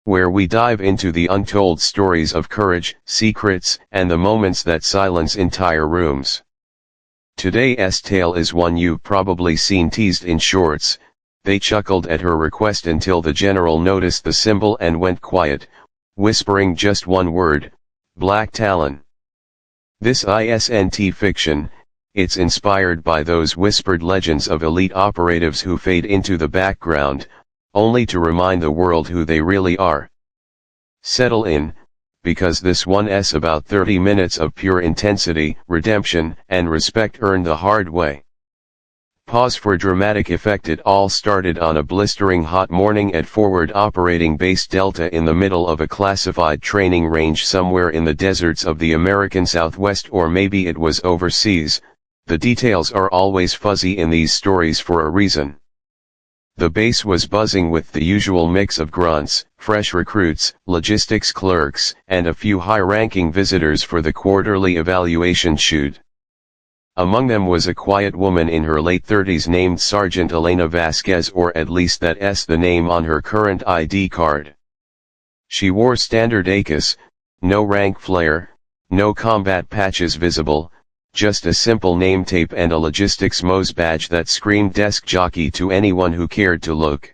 where we dive into the untold stories of courage, secrets, and the moments that silence entire rooms. Today's tale is one you've probably seen teased in shorts. They chuckled at her request until the general noticed the symbol and went quiet, whispering just one word: Black Talon. This isn't fiction, it's inspired by those whispered legends of elite operatives who fade into the background, only to remind the world who they really are. Settle in, because this one's about 30 minutes of pure intensity, redemption, and respect earned the hard way. Pause for dramatic effect. It all started on a blistering hot morning at Forward Operating Base Delta in the middle of a classified training range somewhere in the deserts of the American Southwest, or maybe it was overseas. The details are always fuzzy in these stories for a reason. The base was buzzing with the usual mix of grunts, fresh recruits, logistics clerks, and a few high-ranking visitors for the quarterly evaluation shoot. Among them was a quiet woman in her late 30s named Sergeant Elena Vasquez, or at least that's the name on her current ID card. She wore standard ACUS, no rank flare, no combat patches visible, just a simple name tape and a logistics MOS badge that screamed desk jockey to anyone who cared to look.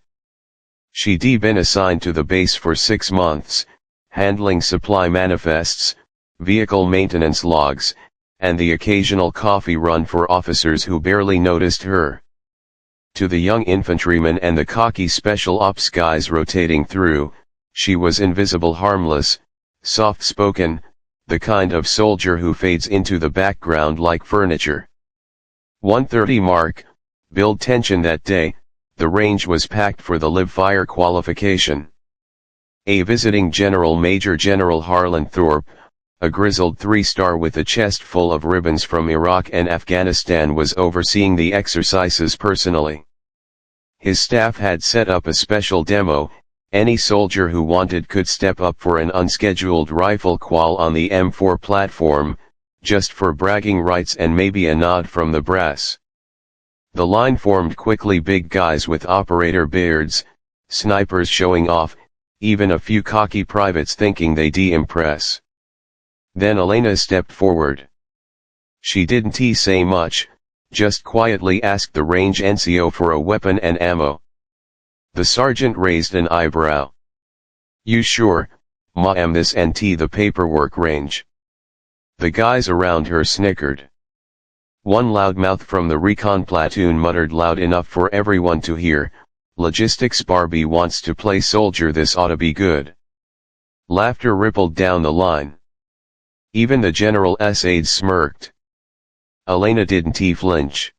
She'd been assigned to the base for 6 months, handling supply manifests, vehicle maintenance logs, and the occasional coffee run for officers who barely noticed her. To the young infantrymen and the cocky special ops guys rotating through, she was invisible, harmless, soft-spoken, the kind of soldier who fades into the background like furniture. 1:30 mark, build tension that day. The range was packed for the live-fire qualification. A visiting general, Major General Harlan Thorpe, a grizzled 3-star with a chest full of ribbons from Iraq and Afghanistan, was overseeing the exercises personally. His staff had set up a special demo. Any soldier who wanted could step up for an unscheduled rifle qual on the M4 platform, just for bragging rights and maybe a nod from the brass. The line formed quickly, big guys with operator beards, snipers showing off, even a few cocky privates thinking they'd impress. Then Elena stepped forward. She didn't say much, just quietly asked the range NCO for a weapon and ammo. The sergeant raised an eyebrow. "You sure, ma'am? This NT the paperwork range?" The guys around her snickered. One loudmouth from the recon platoon muttered loud enough for everyone to hear, "Logistics Barbie wants to play soldier, this oughta be good." Laughter rippled down the line. Even the general's aides smirked. Elena didn't flinch.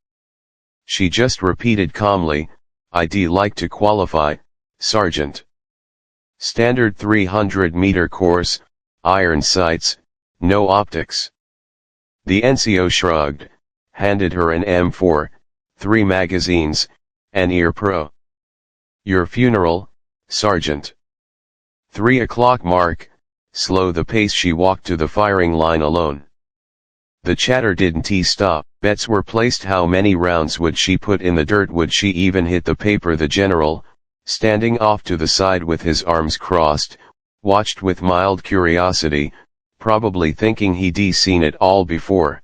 She just repeated calmly, "I'd like to qualify, Sergeant." Standard 300-meter course, iron sights, no optics. The NCO shrugged, handed her an M4, 3 magazines, an ear pro. "Your funeral, Sergeant." 3 o'clock mark, slow the pace, she walked to the firing line alone. The chatter didn't stop. Bets were placed. How many rounds would she put in the dirt? Would she even hit the paper? The general, standing off to the side with his arms crossed, watched with mild curiosity, probably thinking he'd seen it all before.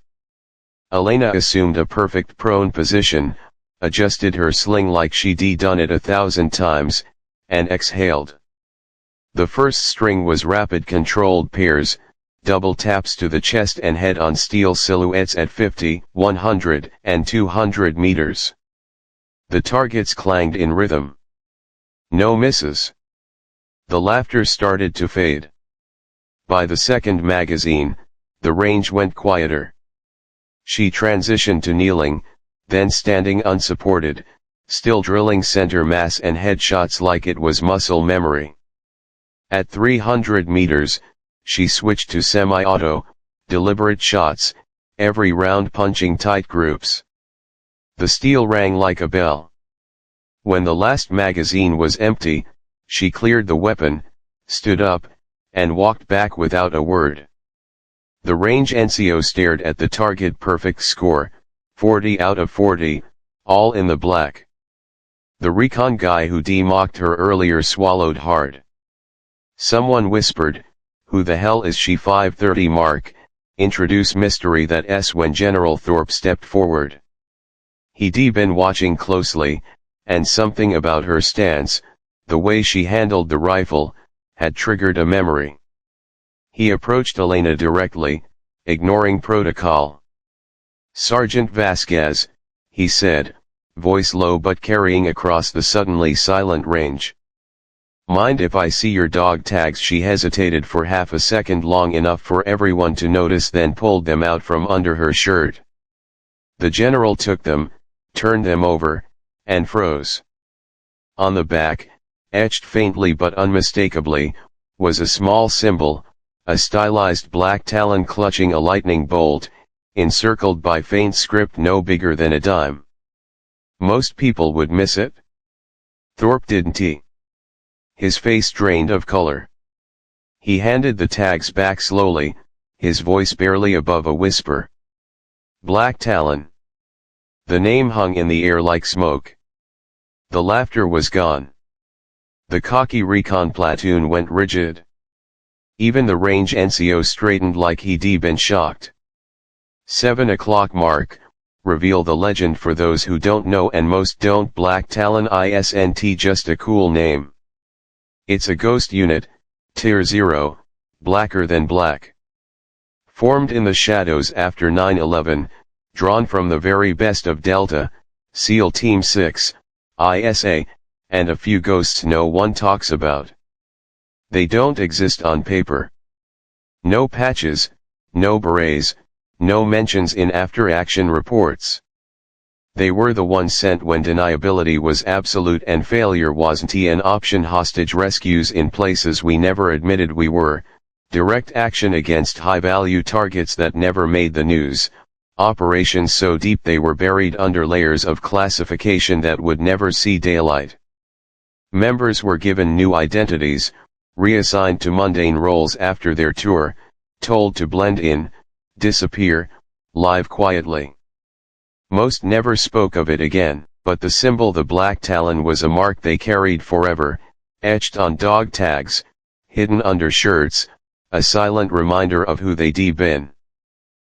Elena assumed a perfect prone position, adjusted her sling like she'd done it 1,000 times, and exhaled. The first string was rapid controlled pairs, double taps to the chest and head on steel silhouettes at 50, 100, and 200 meters. The targets clanged in rhythm. No misses. The laughter started to fade. By the second magazine, the range went quieter. She transitioned to kneeling, then standing unsupported, still drilling center mass and headshots like it was muscle memory. At 300 meters, she switched to semi-auto, deliberate shots, every round punching tight groups. The steel rang like a bell. When the last magazine was empty, she cleared the weapon, stood up, and walked back without a word. The range NCO stared at the target. Perfect score, 40 out of 40, all in the black. The recon guy who mocked her earlier swallowed hard. Someone whispered, "Who the hell is she?" 5:30 mark, introduce mystery that s when General Thorpe stepped forward. He'd been watching closely, and something about her stance, the way she handled the rifle, had triggered a memory. He approached Elena directly, ignoring protocol. "Sergeant Vasquez," he said, voice low but carrying across the suddenly silent range. "Mind if I see your dog tags?" She hesitated for half a second, long enough for everyone to notice, then pulled them out from under her shirt. The general took them, turned them over, and froze. On the back, etched faintly but unmistakably, was a small symbol, a stylized black talon clutching a lightning bolt, encircled by faint script no bigger than a dime. Most people would miss it. Thorpe didn't. His face drained of color. He handed the tags back slowly, his voice barely above a whisper. "Black Talon." The name hung in the air like smoke. The laughter was gone. The cocky recon platoon went rigid. Even the range NCO straightened like he'd been shocked. 7 o'clock mark, reveal the legend for those who don't know, and most don't. Black Talon isn't just a cool name. It's a ghost unit, Tier 0, blacker than black. Formed in the shadows after 9/11, drawn from the very best of Delta, SEAL Team 6, ISA, and a few ghosts no one talks about. They don't exist on paper. No patches, no berets, no mentions in after-action reports. They were the ones sent when deniability was absolute and failure wasn't an option. Hostage rescues in places we never admitted we were, direct action against high-value targets that never made the news, operations so deep they were buried under layers of classification that would never see daylight. Members were given new identities, reassigned to mundane roles after their tour, told to blend in, disappear, live quietly. Most never spoke of it again, but the symbol, the Black Talon, was a mark they carried forever, etched on dog tags, hidden under shirts, a silent reminder of who they'd been.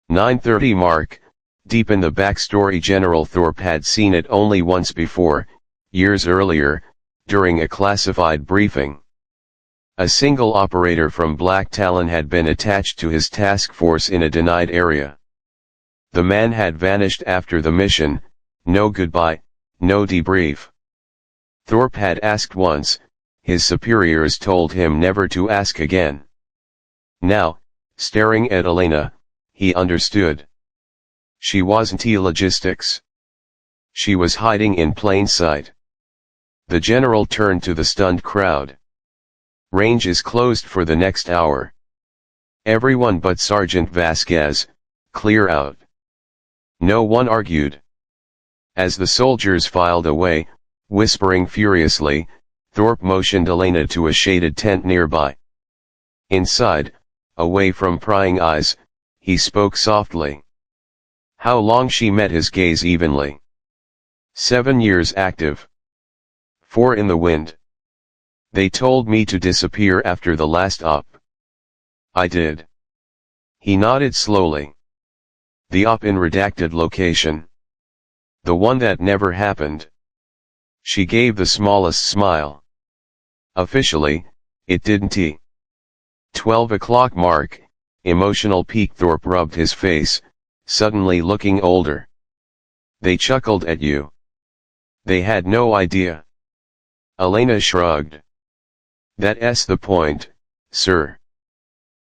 9:30 mark, deep in the backstory. General Thorpe had seen it only once before, years earlier, during a classified briefing. A single operator from Black Talon had been attached to his task force in a denied area. The man had vanished after the mission, no goodbye, no debrief. Thorpe had asked once, his superiors told him never to ask again. Now, staring at Elena, he understood. She wasn't logistics. She was hiding in plain sight. The general turned to the stunned crowd. "Range is closed for the next hour. Everyone but Sergeant Vasquez, clear out." No one argued. As the soldiers filed away, whispering furiously, Thorpe motioned Elena to a shaded tent nearby. Inside, away from prying eyes, he spoke softly. "How long?" She met his gaze evenly. 7 years active. 4 in the wind. "They told me to disappear after the last op." "I did." He nodded slowly. "The op in redacted location. The one that never happened." She gave the smallest smile. "Officially, it didn't." 12 o'clock mark, emotional peak. Thorpe rubbed his face, suddenly looking older. "They chuckled at you. They had no idea." Elena shrugged. "That's the point, sir.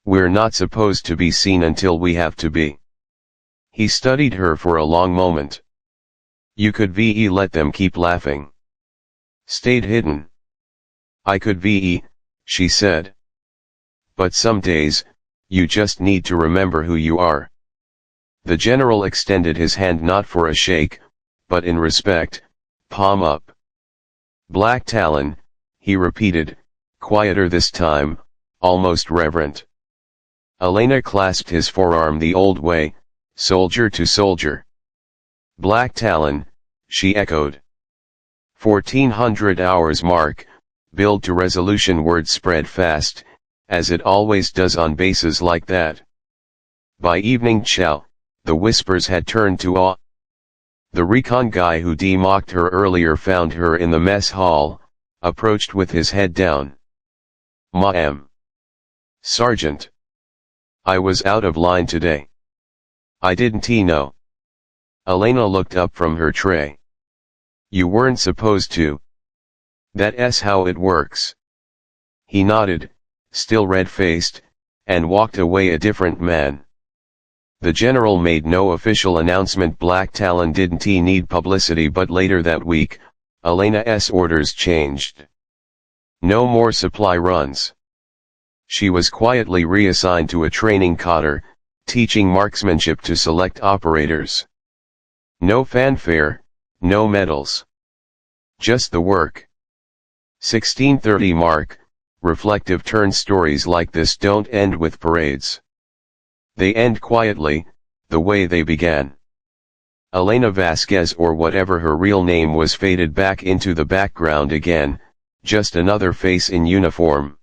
We're not supposed to be seen until we have to be." He studied her for a long moment. "You could let them keep laughing. Stayed hidden." "I could she said. "But some days, you just need to remember who you are." The general extended his hand, not for a shake, but in respect, palm up. "Black Talon," he repeated, quieter this time, almost reverent. Elena clasped his forearm the old way, soldier to soldier. "Black Talon," she echoed. 1400 hours mark, build to resolution. Word spread fast, as it always does on bases like that. By evening chow, the whispers had turned to awe. The recon guy who mocked her earlier found her in the mess hall, approached with his head down. "Ma'am. Sergeant. I was out of line today. I didn't know." Elena looked up from her tray. "You weren't supposed to. That's how it works." He nodded, still red-faced, and walked away a different man. The general made no official announcement. Black Talon didn't need publicity, but later that week, Elena's orders changed. No more supply runs. She was quietly reassigned to a training cadre, teaching marksmanship to select operators. No fanfare, no medals. Just the work. 1630 mark, reflective turn. Stories like this don't end with parades. They end quietly, the way they began. Elena Vasquez, or whatever her real name was, faded back into the background again, just another face in uniform.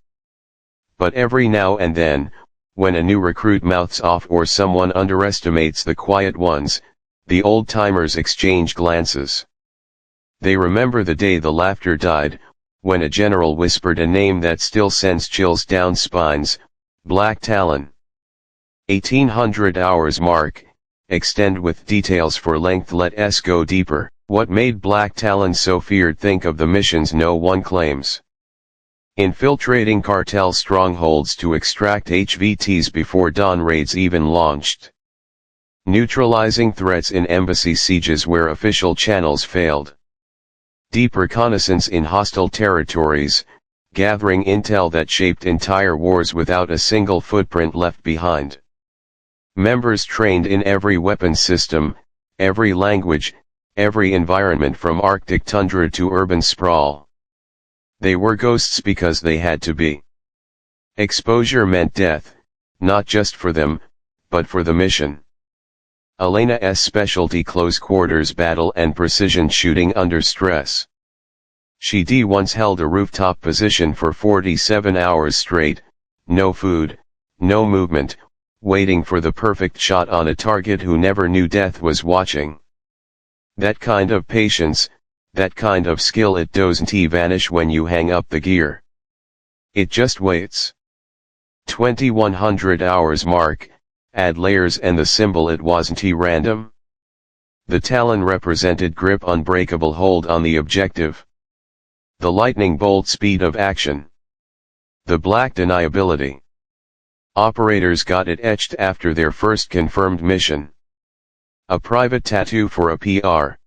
But every now and then, when a new recruit mouths off or someone underestimates the quiet ones, the old-timers exchange glances. They remember the day the laughter died, when a general whispered a name that still sends chills down spines: Black Talon. 1800 hours mark, extend with details for length. Let's go deeper. What made Black Talon so feared? Think of the missions no one claims. Infiltrating cartel strongholds to extract HVTs before dawn, raids even launched. Neutralizing threats in embassy sieges where official channels failed. Deep reconnaissance in hostile territories, gathering intel that shaped entire wars without a single footprint left behind. Members trained in every weapon system, every language, every environment from Arctic tundra to urban sprawl. They were ghosts because they had to be. Exposure meant death, not just for them, but for the mission. Elena's specialty: close quarters battle and precision shooting under stress. She once held a rooftop position for 47 hours straight, no food, no movement, waiting for the perfect shot on a target who never knew death was watching. That kind of patience, that kind of skill, it doesn't vanish when you hang up the gear. It just waits. 2100 hours mark, add layers and the symbol. It wasn't random. The Talon represented grip, unbreakable hold on the objective. The lightning bolt speed of action. The black deniability. Operators got it etched after their first confirmed mission. A private tattoo for a PR.